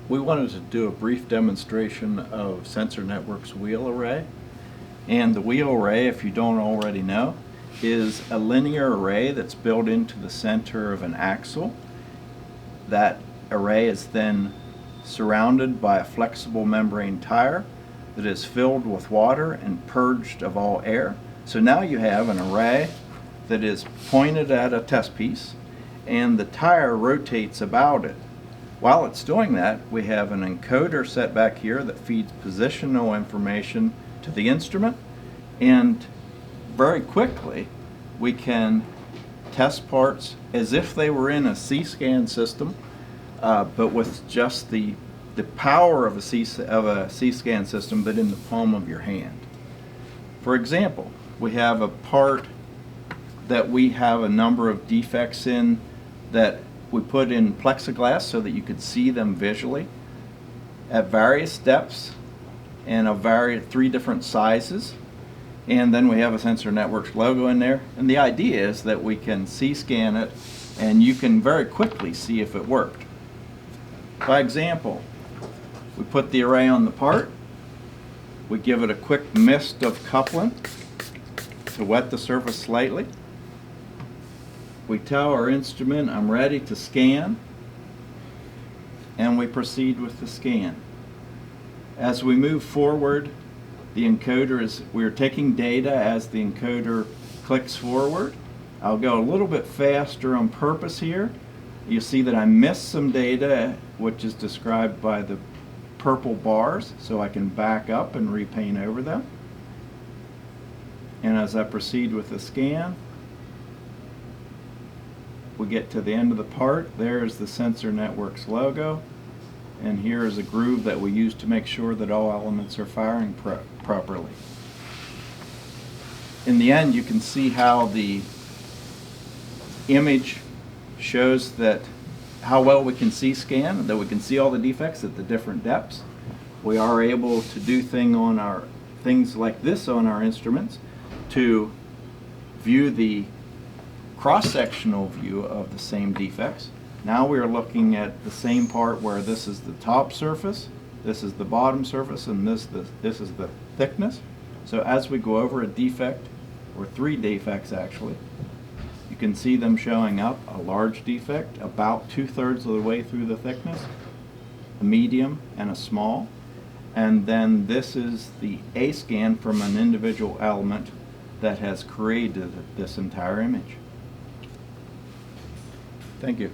We wanted to do a brief demonstration of Sensor Networks WheelArray. And the WheelArray, if you don't already know, is a linear array that's built into the center of an axle. That array is then surrounded by a flexible membrane tire that is filled with water and purged of all air. So now you have an array that is pointed at a test piece, and the tire rotates about it. While it's doing that, we have an encoder set back here that feeds positional information to the instrument, and very quickly we can test parts as if they were in a C-scan system, but with just the power of a C-scan system, but in the palm of your hand. For example, we have a part that we have a number of defects in that we put in plexiglass so that you could see them visually at various depths and of three different sizes. And then we have a Sensor Networks logo in there. And the idea is that we can C-scan it and you can very quickly see if it worked. By example, we put the array on the part, we give it a quick mist of coupling to wet the surface slightly. We tell our instrument, I'm ready to scan, and we proceed with the scan. As we move forward, the encoder we're taking data as the encoder clicks forward. I'll go a little bit faster on purpose here. You see that I missed some data, which is described by the purple bars, so I can back up and repaint over them. And as I proceed with the scan, we get to the end of the part. There's the Sensor Networks logo, and here is a groove that we use to make sure that all elements are firing properly. In the end, you can see how the image shows that how well we can C-scan, that we can see all the defects at the different depths. We are able to do things like this on our instruments to view the cross-sectional view of the same defects. Now we are looking at the same part where this is the top surface, this is the bottom surface, and this is the thickness. So as we go over a defect, or three defects actually, you can see them showing up: a large defect about 2/3 of the way through the thickness, a medium, and a small. And then this is the A scan from an individual element that has created this entire image. Thank you.